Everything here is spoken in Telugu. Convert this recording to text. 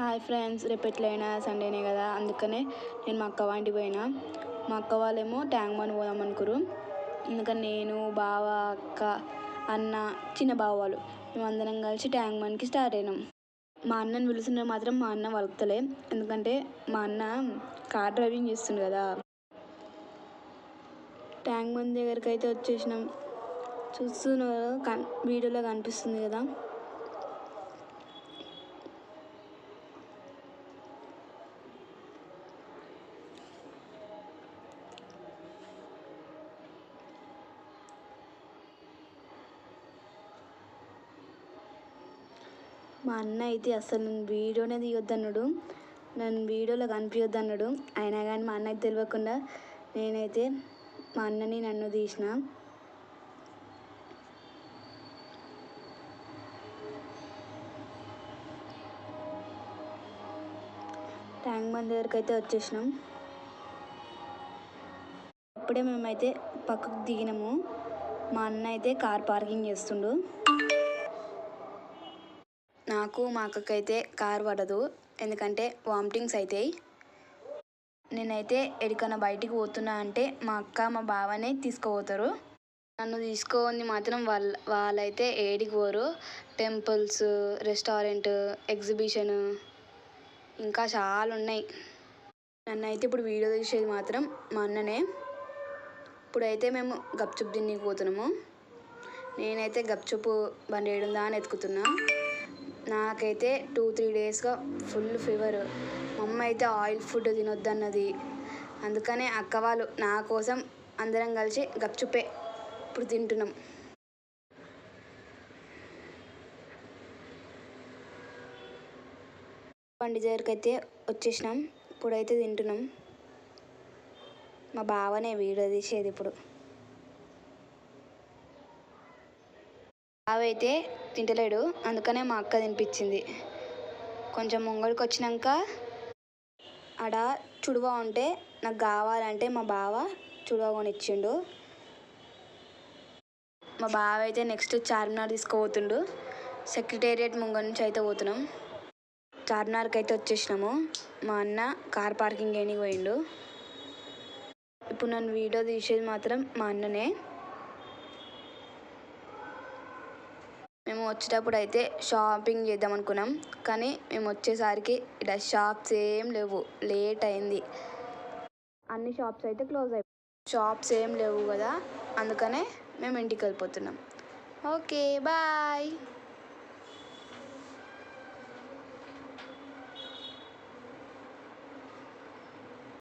హాయ్ ఫ్రెండ్స్, రేపు ఎట్లయినా సండేనే కదా, అందుకనే నేను మా అక్క వాంటికి పోయినా. మా అక్క వాళ్ళేమో ట్యాంక్ బండ్ పోదాం అనుకురు. అందుకని నేను, బావ, అక్క, అన్న, చిన్న బావ వాళ్ళు మేమందరం కలిసి ట్యాంక్ బండ్కి స్టార్ట్ అయినాం. మా అన్నని పిలుస్తుంటే మాత్రం మా అన్న వలుకుతలే, ఎందుకంటే మా అన్న కార్ డ్రైవింగ్ చేస్తుండు కదా. ట్యాంక్ బండ్ దగ్గరికి అయితే వచ్చేసినాం. చూస్తున్నారు, వీడియోలో కనిపిస్తుంది కదా. మా అన్న అయితే అసలు నేను వీడియోనే తీయొద్దన్నాడు, నన్ను వీడియోలో కనిపించొద్దన్నాడు. అయినా కానీ మా అన్నకి తెలియకుండా నేనైతే మా అన్నని నన్ను తీసిన. ట్యాంక్ బండ్ దగ్గరికి అయితే వచ్చేసినాం. అప్పుడే మేమైతే పక్కకు దిగినాము. మా అన్న అయితే కార్ పార్కింగ్ చేస్తుండు. నాకు మా అక్కకైతే కార్ పడదు, ఎందుకంటే వామిటింగ్స్ అవుతాయి. నేనైతే ఎక్కడికైనా బయటికి పోతున్నా అంటే మా అక్క మా బావనే తీసుకుపోతారు. నన్ను తీసుకోని మాత్రం వాళ్ళైతే ఏడికి పోరు. టెంపుల్స్, రెస్టారెంట్, ఎగ్జిబిషన్ ఇంకా చాలా ఉన్నాయి. నన్ను అయితే ఇప్పుడు వీడియో తీసేది మాత్రం మా అన్ననే. ఇప్పుడైతే మేము గప్చుప్ తిన్నీకి పోతున్నాము. నేనైతే గప్చుప్ బండి ఏడుందా అని ఎతుకుతున్నా. నాకైతే 2-3 డేస్గా ఫుల్ ఫీవర్. మా అమ్మ అయితే ఆయిల్ ఫుడ్ తినొద్దన్నది. అందుకనే అక్క వాళ్ళు నా కోసం అందరం కలిసి గప్చుప్పే ఇప్పుడు తింటున్నాం. బండి దగ్గరికి అయితే వచ్చేసినాం. ఇప్పుడైతే తింటున్నాం. మా బావనే వీడియో తీసేది ఇప్పుడు. బావ అయితే తింటలేడు, అందుకనే మా అక్క తినిపించింది. కొంచెం ముంగడికి వచ్చినాక ఆడ చుడువ ఉంటే నాకు కావాలంటే మా బావ చుడువ కొనిచ్చిండు. మా బావ అయితే నెక్స్ట్ చార్మినార్ తీసుకుపోతుండు. సెక్రటేరియట్ ముంగడి నుంచి అయితే పోతున్నాం. చార్మినార్కి అయితే వచ్చేసినాము. మా అన్న కార్ పార్కింగ్ చేయడానికి పోయిండు. ఇప్పుడు నన్ను వీడియో తీసేది మాత్రం మా అన్ననే. మేము వచ్చేటప్పుడు అయితే షాపింగ్ చేద్దాం అనుకున్నాం, కానీ మేము వచ్చేసరికి ఇక్కడ షాప్స్ ఏం లేవు. లేట్ అయింది. అన్ని షాప్స్ అయితే క్లోజ్ అయిపోయి. షాప్స్ ఏం లేవు కదా, అందుకనే మేము ఇంటికి వెళ్ళిపోతున్నాం. Okay, bye.